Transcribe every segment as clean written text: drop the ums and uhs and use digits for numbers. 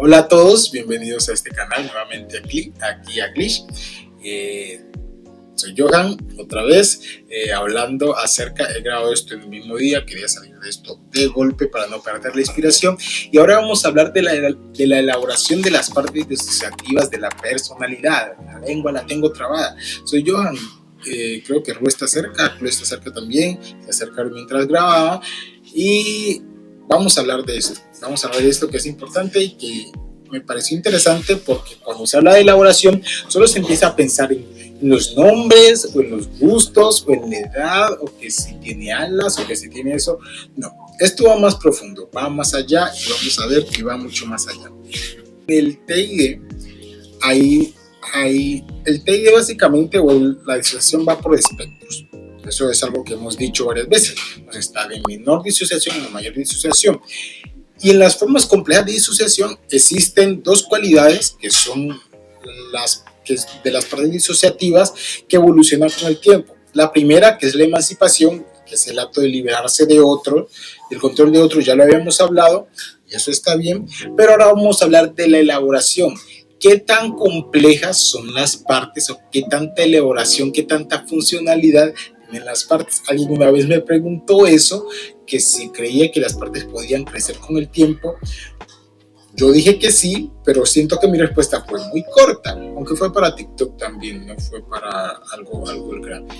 Hola a todos, bienvenidos a este canal nuevamente aquí a Glitch. Soy Johan, otra vez, hablando he grabado esto en el mismo día, quería salir de esto de golpe para no perder la inspiración. Y ahora vamos a hablar de la elaboración de las partes disociativas de la personalidad. La lengua la tengo trabada. Soy Johan, creo que Ru está cerca también, se acercaron mientras grababa. Y vamos a hablar de esto que es importante y que me pareció interesante, porque cuando se habla de elaboración solo se empieza a pensar en los nombres o en los gustos o en la edad o que si tiene alas o que si tiene eso. No, esto va más profundo, va más allá y vamos a ver que va mucho más allá. El TID, el TID básicamente, la disociación va por espectros. Eso es algo que hemos dicho varias veces. Pues está de menor disociación y de mayor disociación. Y en las formas complejas de disociación existen dos cualidades que son de las partes disociativas que evolucionan con el tiempo. La primera, que es la emancipación, que es el acto de liberarse de otro, el control de otro, ya lo habíamos hablado, y eso está bien, pero ahora vamos a hablar de la elaboración. ¿Qué tan complejas son las partes o qué tanta elaboración, qué tanta funcionalidad tienen las partes? Alguien una vez me preguntó eso, que si creía que las partes podían crecer con el tiempo. Yo dije que sí, pero siento que mi respuesta fue muy corta, aunque fue para TikTok también, no fue para algo grande.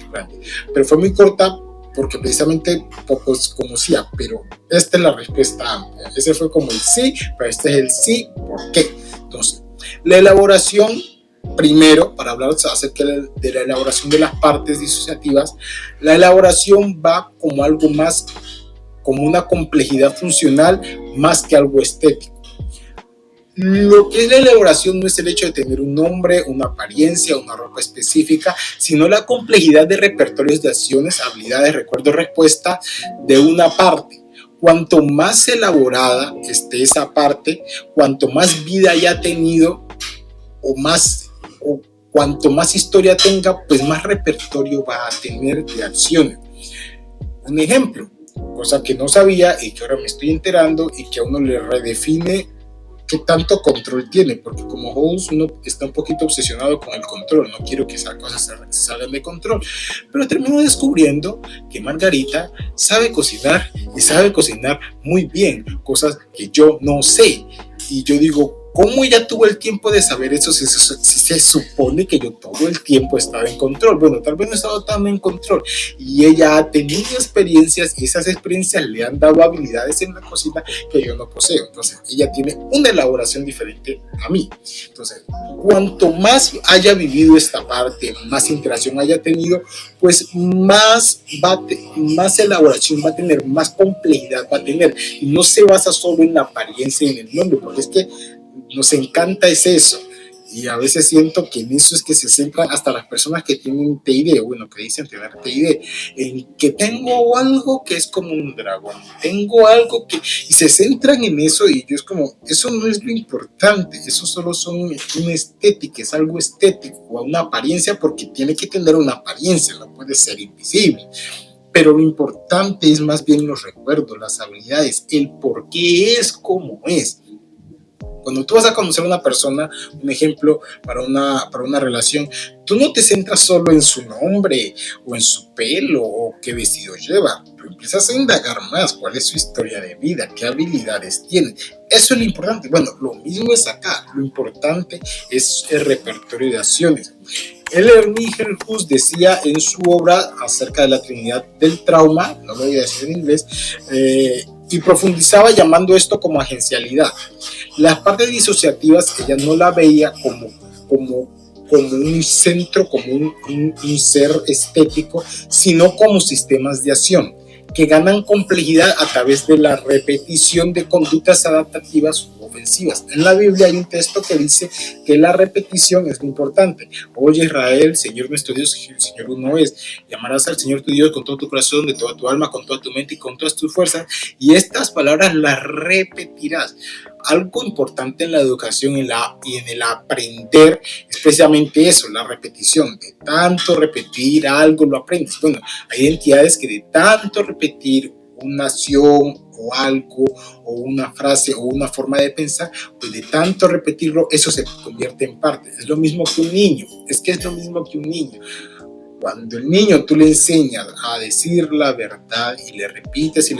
Pero fue muy corta porque precisamente pocos conocía, pero esta es la respuesta amplia. Ese fue como el sí, pero este es el sí, ¿por qué? Entonces, la elaboración, primero, para hablar acerca de la elaboración de las partes disociativas, la elaboración va como algo más, como una complejidad funcional más que algo estético. Lo que es la elaboración no es el hecho de tener un nombre, una apariencia, una ropa específica, sino la complejidad de repertorios de acciones, habilidades, recuerdos, respuesta de una parte. Cuanto más elaborada esté esa parte, cuanto más vida haya tenido o cuanto más historia tenga, pues más repertorio va a tener de acciones. Un ejemplo, cosa que no sabía y que ahora me estoy enterando y que a uno le redefine qué tanto control tiene, porque como host uno está un poquito obsesionado con el control, no quiero que esas cosas se salgan de control, pero termino descubriendo que Margarita sabe cocinar y sabe cocinar muy bien, cosas que yo no sé, y yo digo, ¿cómo ella tuvo el tiempo de saber eso si se supone que yo todo el tiempo estaba en control? Bueno, tal vez no he estado tan en control y ella ha tenido experiencias y esas experiencias le han dado habilidades en la cocina que yo no poseo. Entonces, ella tiene una elaboración diferente a mí. Entonces, cuanto más haya vivido esta parte, más interacción haya tenido, pues más elaboración va a tener, más complejidad va a tener. Y no se basa solo en la apariencia y en el nombre, porque es que nos encanta es eso, y a veces siento que en eso es que se centran hasta las personas que tienen TID, bueno, que dicen tener TID, en que tengo algo que es como un dragón, tengo algo que, y se centran en eso, y yo es como, eso no es lo importante, eso solo son una estética, es algo estético, una apariencia, porque tiene que tener una apariencia, no puede ser invisible. Pero lo importante es más bien los recuerdos, las habilidades, el por qué es como es. Cuando tú vas a conocer a una persona, un ejemplo para una relación, tú no te centras solo en su nombre o en su pelo o qué vestido lleva. Tú empiezas a indagar más cuál es su historia de vida, qué habilidades tiene. Eso es lo importante. Bueno, lo mismo es acá. Lo importante es el repertorio de acciones. Ernie Hus decía en su obra acerca de la Trinidad del Trauma, no lo voy a decir en inglés, y profundizaba llamando esto como agencialidad. Las partes disociativas ella no la veía como un centro, como un ser estético, sino como sistemas de acción que ganan complejidad a través de la repetición de conductas adaptativas u ofensivas. En la Biblia hay un texto que dice que la repetición es lo importante. Oye Israel, Señor nuestro Dios, el Señor uno es. Y amarás al Señor tu Dios con todo tu corazón, de toda tu alma, con toda tu mente y con todas tus fuerzas. Y estas palabras las repetirás. Algo importante en la educación y en el aprender es precisamente eso, la repetición. De tanto repetir algo lo aprendes. Bueno, hay entidades que de tanto repetir una acción o algo o una frase o una forma de pensar, pues de tanto repetirlo, eso se convierte en parte. Es lo mismo que un niño, es lo mismo que un niño. Cuando el niño tú le enseñas a decir la verdad y le repites,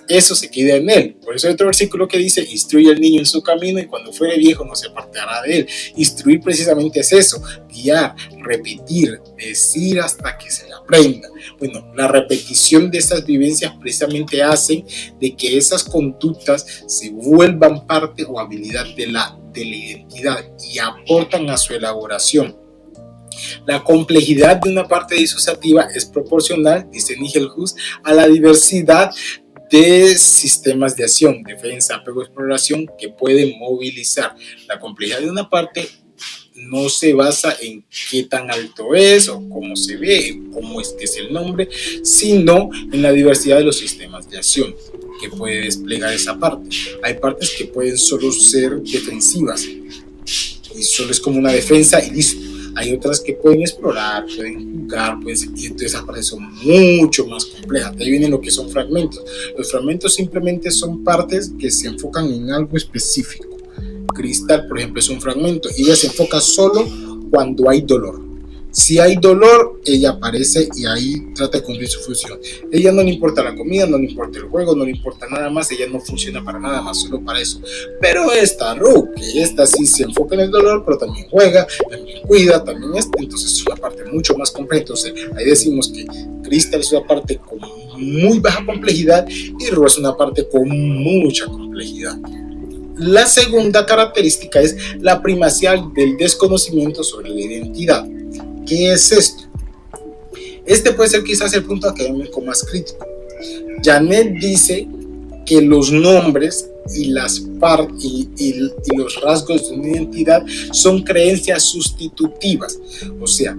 eso se queda en él. Por eso hay otro versículo que dice, instruye al niño en su camino y cuando fuere viejo no se apartará de él. Instruir precisamente es eso, guiar, repetir, decir hasta que se le aprenda. Bueno, la repetición de esas vivencias precisamente hacen de que esas conductas se vuelvan parte o habilidad de la identidad y aportan a su elaboración. La complejidad de una parte disociativa es proporcional, dice Nigel Huss, a la diversidad de sistemas de acción, defensa, apego, exploración que pueden movilizar. La complejidad de una parte no se basa en qué tan alto es o cómo se ve, cómo es que es el nombre, sino en la diversidad de los sistemas de acción que puede desplegar esa parte. Hay partes que pueden solo ser defensivas y solo es como una defensa y listo. Hay otras que pueden explorar, pueden jugar, y entonces esas partes son mucho más complejas. De ahí vienen lo que son fragmentos. Los fragmentos simplemente son partes que se enfocan en algo específico. Cristal, por ejemplo, es un fragmento y ella se enfoca solo cuando hay dolor. Si hay dolor, ella aparece y ahí trata de cumplir su función. Ella no le importa la comida, no le importa el juego, no le importa nada más, ella no funciona para nada más, solo para eso. Pero esta que esta sí se enfoca en el dolor, pero también juega, también cuida, también entonces es una parte mucho más compleja. Entonces ahí decimos que Crystal es una parte con muy baja complejidad y Ro es una parte con mucha complejidad. La segunda característica es la primacía del desconocimiento sobre la identidad. ¿Qué es esto? Este puede ser quizás el punto académico más crítico. Janet dice que los nombres y los rasgos de una identidad son creencias sustitutivas. O sea,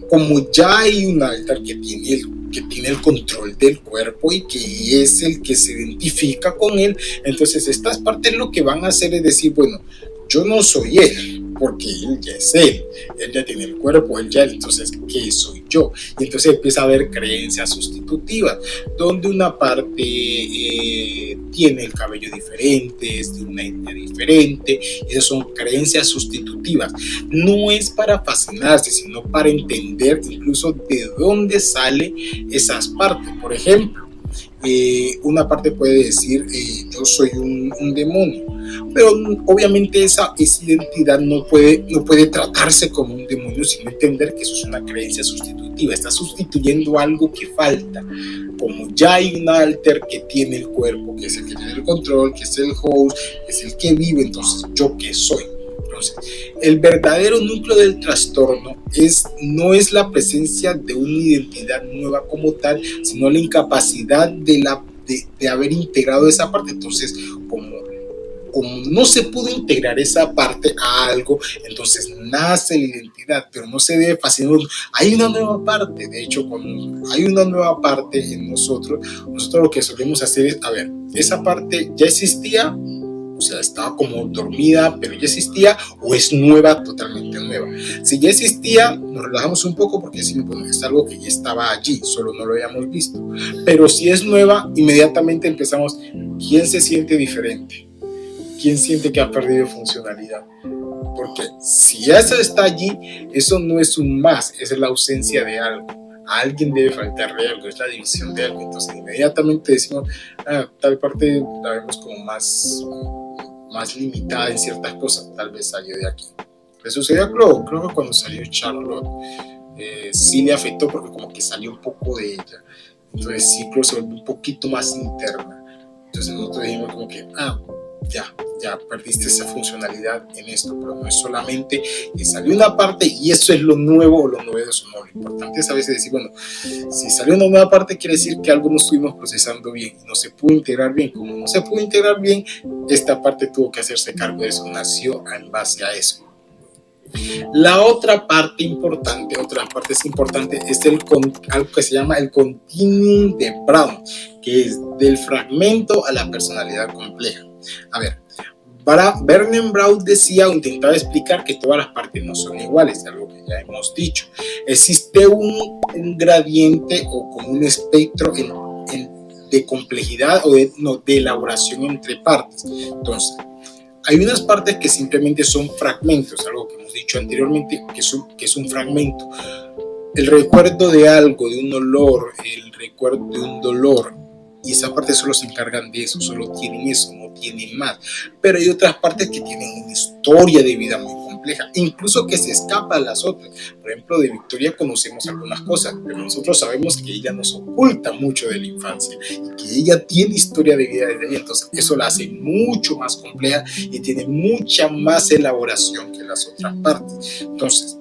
como ya hay un altar que tiene el control del cuerpo y que es el que se identifica con él, entonces estas partes lo que van a hacer es decir, bueno, yo no soy él, porque él ya es él ya tiene el cuerpo, entonces, ¿qué soy yo? Y entonces empieza a haber creencias sustitutivas, donde una parte tiene el cabello diferente, es de una etnia diferente, y esas son creencias sustitutivas. No es para fascinarse, sino para entender incluso de dónde sale esas partes. Por ejemplo, una parte puede decir yo soy un demonio, pero obviamente esa identidad no puede tratarse como un demonio, sino entender que eso es una creencia sustitutiva, está sustituyendo algo que falta. Como ya hay un alter que tiene el cuerpo, que es el que tiene el control, que es el host, que es el que vive, entonces ¿yo qué soy? Entonces, el verdadero núcleo del trastorno no es la presencia de una identidad nueva como tal, sino la incapacidad de haber integrado esa parte. Entonces, como no se pudo integrar esa parte a algo, entonces nace la identidad, pero no se debe fascinar. Hay una nueva parte. De hecho, cuando hay una nueva parte en nosotros lo que solemos hacer es, a ver, esa parte ya existía, o sea, estaba como dormida, pero ya existía, o es nueva, totalmente nueva. Si ya existía, nos relajamos un poco porque es algo que ya estaba allí, solo no lo habíamos visto. Pero si es nueva, inmediatamente empezamos, ¿quién se siente diferente? ¿Quién siente que ha perdido funcionalidad? Porque si eso está allí, eso no es un más, es la ausencia de algo. A alguien debe faltarle algo, es la división de algo. Entonces inmediatamente decimos, tal parte la vemos como más limitada en ciertas cosas, tal vez salió de aquí. Le sucedió a Chloe, creo que cuando salió Charlotte sí le afectó porque como que salió un poco de ella. Entonces sí, Chloe se volvió un poquito más interna. Entonces nosotros dijimos como que, ya perdiste esa funcionalidad en esto, pero no es solamente que salió una parte y eso es lo nuevo o lo novedoso. No, lo importante es a veces decir, bueno, si salió una nueva parte quiere decir que algo no estuvimos procesando bien, no se pudo integrar bien. Como no se pudo integrar bien, esta parte tuvo que hacerse cargo de eso, nació en base a eso. La otra parte importante, es algo que se llama el continuum de Brown, que es del fragmento a la personalidad compleja. A ver, Bernie Brown decía o intentaba explicar que todas las partes no son iguales, algo que ya hemos dicho. Existe un gradiente o como un espectro de complejidad o de, no, de elaboración entre partes. Entonces, hay unas partes que simplemente son fragmentos, algo que hemos dicho anteriormente, que es un fragmento. El recuerdo de algo, de un olor, el recuerdo de un dolor, y esa parte solo se encargan de eso, solo tienen eso, no tienen más. Pero hay otras partes que tienen una historia de vida muy compleja, incluso que se escapa a las otras. Por ejemplo, de Victoria conocemos algunas cosas, pero nosotros sabemos que ella nos oculta mucho de la infancia y que ella tiene historia de vida desde ahí. Entonces eso la hace mucho más compleja y tiene mucha más elaboración que las otras partes. Entonces,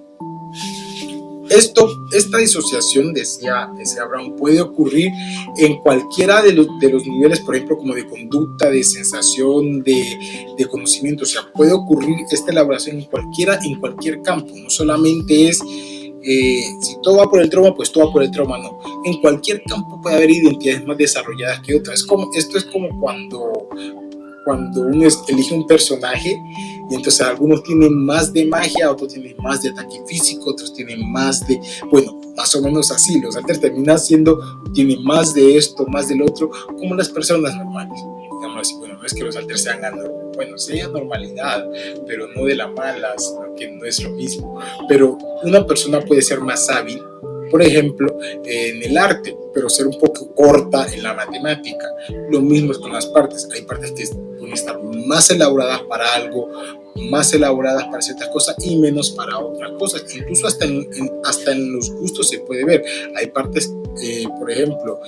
esta disociación, decía Brown, puede ocurrir en cualquiera de los niveles, por ejemplo, como de conducta, de sensación, de conocimiento. O sea, puede ocurrir esta elaboración en cualquier campo. No solamente es, si todo va por el trauma, pues todo va por el trauma, no. En cualquier campo puede haber identidades más desarrolladas que otras. Esto es como cuando uno elige un personaje y entonces algunos tienen más de magia, otros tienen más de ataque físico, otros tienen más de, bueno, más o menos así, los alters terminan siendo, tienen más de esto, más del otro, como las personas normales. Digamos así, bueno, no es que los alters sean anormales, bueno, sea normalidad, pero no de la mala, sino que no es lo mismo. Pero una persona puede ser más hábil, por ejemplo, en el arte, pero ser un poco corta en la matemática. Lo mismo es con las partes. Hay partes que pueden estar más elaboradas para algo, más elaboradas para ciertas cosas y menos para otras cosas. Incluso hasta en los gustos se puede ver. Hay partes, por ejemplo,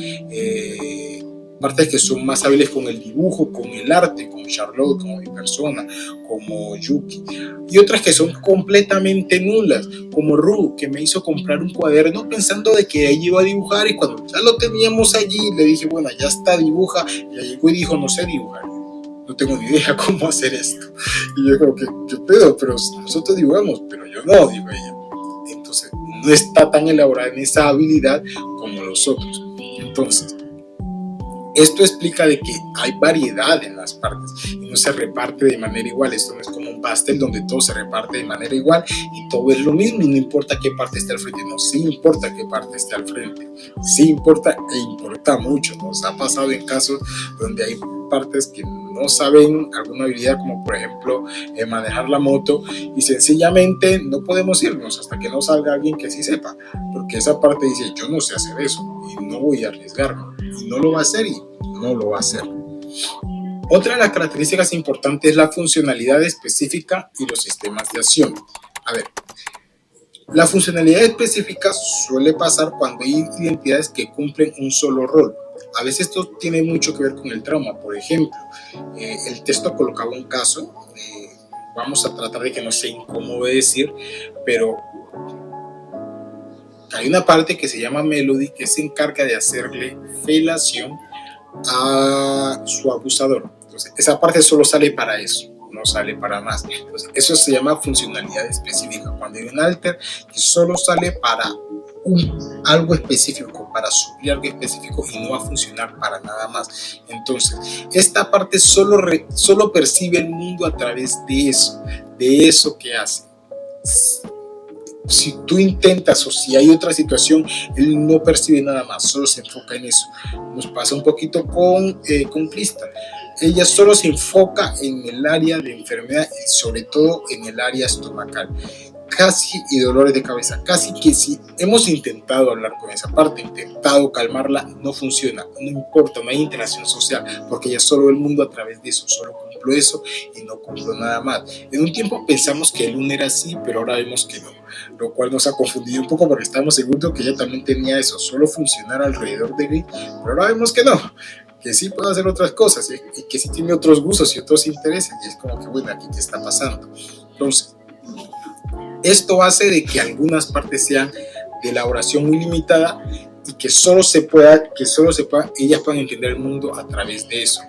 partes que son más hábiles con el dibujo, con el arte, como Charlotte, como mi persona, como Yuki, y otras que son completamente nulas, como Ru, que me hizo comprar un cuaderno pensando de que ella iba a dibujar, y cuando ya lo teníamos allí, le dije, bueno, ya está, dibuja, y ella llegó y dijo, no sé dibujar, no tengo ni idea cómo hacer esto, y yo como que, ¿qué pedo? Pero nosotros dibujamos, pero yo no, dijo ella. Entonces, no está tan elaborada en esa habilidad como los otros. Entonces, esto explica de que hay variedad en las partes y no se reparte de manera igual. Esto no es como un pastel donde todo se reparte de manera igual y todo es lo mismo y no importa qué parte esté al frente. No, sí importa qué parte esté al frente. Sí importa e importa mucho. Nos ha pasado en casos donde hay partes que no saben alguna habilidad, como por ejemplo manejar la moto, y sencillamente no podemos irnos hasta que no salga alguien que sí sepa, porque esa parte dice, yo no sé hacer eso y no voy a arriesgarme, y no lo va a hacer y no lo va a hacer. Otra de las características importantes es la funcionalidad específica y los sistemas de acción. A ver, la funcionalidad específica suele pasar cuando hay identidades que cumplen un solo rol. A veces esto tiene mucho que ver con el trauma. Por ejemplo, el texto colocaba un caso, vamos a tratar de que no sea incómodo de decir, pero hay una parte que se llama Melody que se encarga de hacerle felación a su abusador. Entonces, esa parte solo sale para eso, no sale para más. Entonces, eso se llama funcionalidad específica. Cuando hay un alter que solo sale para algo específico, para suplir algo específico y no va a funcionar para nada más. Entonces, esta parte solo percibe el mundo a través de eso que hace. Si tú intentas o si hay otra situación, él no percibe nada más, solo se enfoca en eso. Nos pasa un poquito con Crystal. Ella solo se enfoca en el área de enfermedad y sobre todo en el área estomacal. Casi y dolores de cabeza, casi que si hemos intentado hablar con esa parte, intentado calmarla, no funciona, no importa, no hay interacción social, porque ella solo ve el mundo a través de eso, solo cumplo eso y no cumplo nada más. En un tiempo pensamos que el Luna era así, pero ahora vemos que no, lo cual nos ha confundido un poco porque estábamos seguros que ella también tenía eso, solo funcionar alrededor de Grid, pero ahora vemos que no, que sí puede hacer otras cosas y que sí tiene otros gustos y otros intereses, y es como que bueno, aquí qué está pasando. Entonces, esto hace de que algunas partes sean de elaboración muy limitada y que solo se pueda, ellas puedan entender el mundo a través de eso.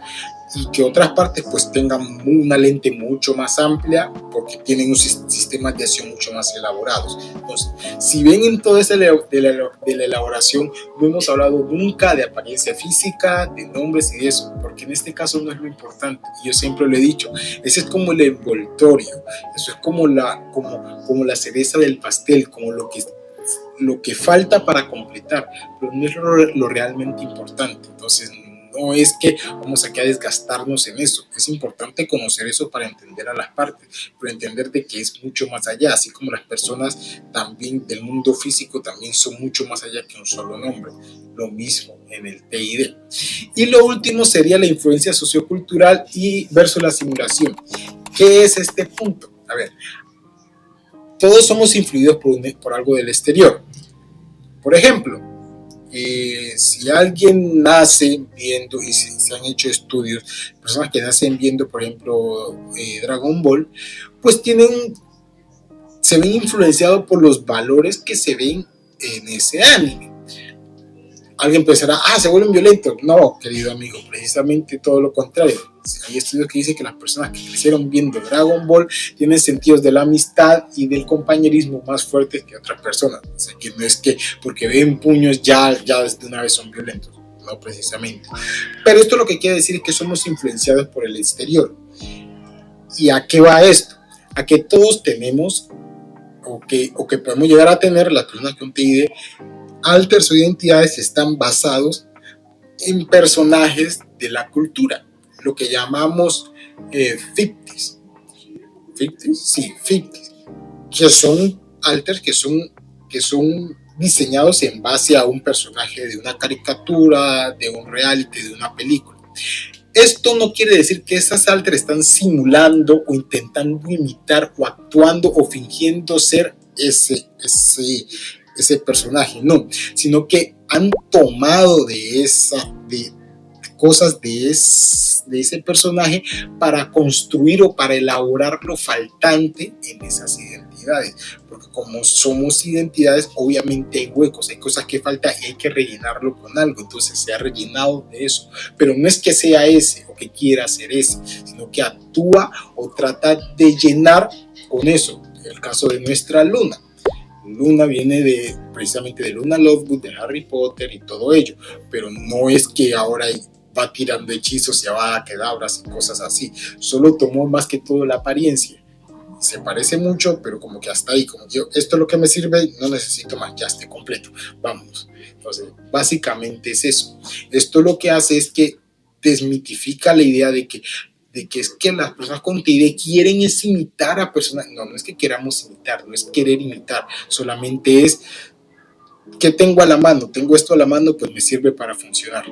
Y que otras partes pues tengan una lente mucho más amplia porque tienen un sistema de acción mucho más elaborados. Entonces, si ven en toda esa de la elaboración, no hemos hablado nunca de apariencia física, de nombres y de eso, porque en este caso no es lo importante. Y yo siempre lo he dicho, ese es como el envoltorio, eso es como la cereza del pastel, como lo que falta para completar, pero no es lo realmente importante. Entonces, no es que vamos aquí a desgastarnos en eso. Es importante conocer eso para entender a las partes, pero entender de que es mucho más allá, así como las personas también del mundo físico también son mucho más allá que un solo nombre. Lo mismo en el TID. Y lo último sería la influencia sociocultural y versus la simulación. ¿Qué es este punto? A ver, todos somos influidos por algo del exterior. Por ejemplo, si alguien nace viendo, y se han hecho estudios, personas que nacen viendo, por ejemplo, Dragon Ball, pues se ven influenciados por los valores que se ven en ese anime. Alguien pensará, se vuelven violentos. No, querido amigo, precisamente todo lo contrario. Hay estudios que dicen que las personas que crecieron viendo Dragon Ball tienen sentidos de la amistad y del compañerismo más fuertes que otras personas. O sea, que no es que porque ven puños ya desde una vez son violentos. No, precisamente. Pero esto lo que quiere decir es que somos influenciados por el exterior. ¿Y a qué va esto? A que todos tenemos, o que podemos llegar a tener, las personas con TID, alters o identidades están basados en personajes de la cultura, lo que llamamos fictis. ¿Fictis? Sí, fictis. Que son alters que son diseñados en base a un personaje de una caricatura, de un reality, de una película. Esto no quiere decir que esas alters están simulando o intentando imitar o actuando o fingiendo ser ese personaje, no, sino que han tomado de cosas de ese personaje para construir o para elaborar lo faltante en esas identidades, porque como somos identidades, obviamente hay huecos, hay cosas que faltan y hay que rellenarlo con algo, entonces se ha rellenado de eso, pero no es que sea ese o que quiera ser ese, sino que actúa o trata de llenar con eso. El caso de nuestra Luna. Luna viene precisamente de Luna Lovegood, de Harry Potter y todo ello, pero no es que ahora va tirando hechizos y abacadabras y cosas así, solo tomó más que todo la apariencia. Se parece mucho, pero como que hasta ahí, como yo, esto es lo que me sirve, no necesito más, ya esté completo, vámonos. Entonces, básicamente es eso. Esto lo que hace es que desmitifica la idea de que es que las personas con TID quieren es imitar a personas. No es que queramos imitar, no es querer imitar, solamente es que tengo esto a la mano, pues me sirve para funcionar.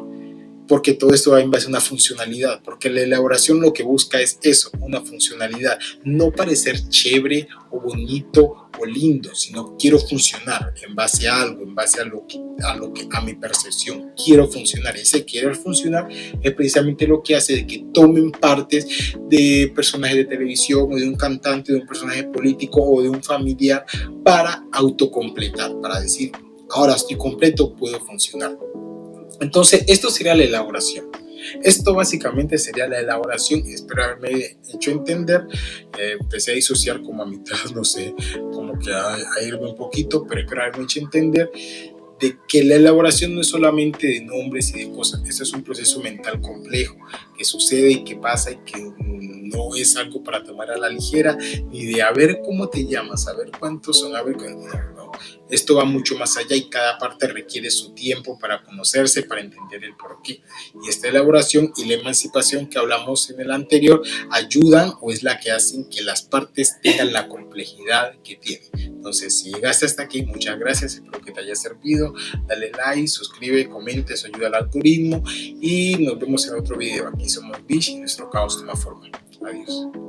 Porque todo esto va en base a una funcionalidad, porque la elaboración lo que busca es eso, una funcionalidad, no parecer chévere o bonito o lindo, sino quiero funcionar en base a algo, en base a mi percepción, quiero funcionar. Ese querer funcionar es precisamente lo que hace de que tomen partes de personajes de televisión o de un cantante, de un personaje político o de un familiar para autocompletar, para decir, ahora estoy completo, puedo funcionar. Entonces, esto sería la elaboración. Esto básicamente sería la elaboración. Espero haberme hecho entender. Empecé a disociar como a mitad, no sé, como que a irme un poquito, pero espero haberme hecho entender de que la elaboración no es solamente de nombres y de cosas. Este es un proceso mental complejo que sucede y que pasa y que no es algo para tomar a la ligera, ni de a ver cómo te llamas, a ver cuántos son, a ver cuántos. No. Esto va mucho más allá y cada parte requiere su tiempo para conocerse, para entender el porqué. Y esta elaboración y la emancipación que hablamos en el anterior ayudan o es la que hacen que las partes tengan la complejidad que tienen. Entonces, si llegaste hasta aquí, muchas gracias, espero que te haya servido. Dale like, suscribe, comenta, eso ayuda al algoritmo y nos vemos en otro video. Aquí somos Bish y nuestro caos toma forma. Adiós.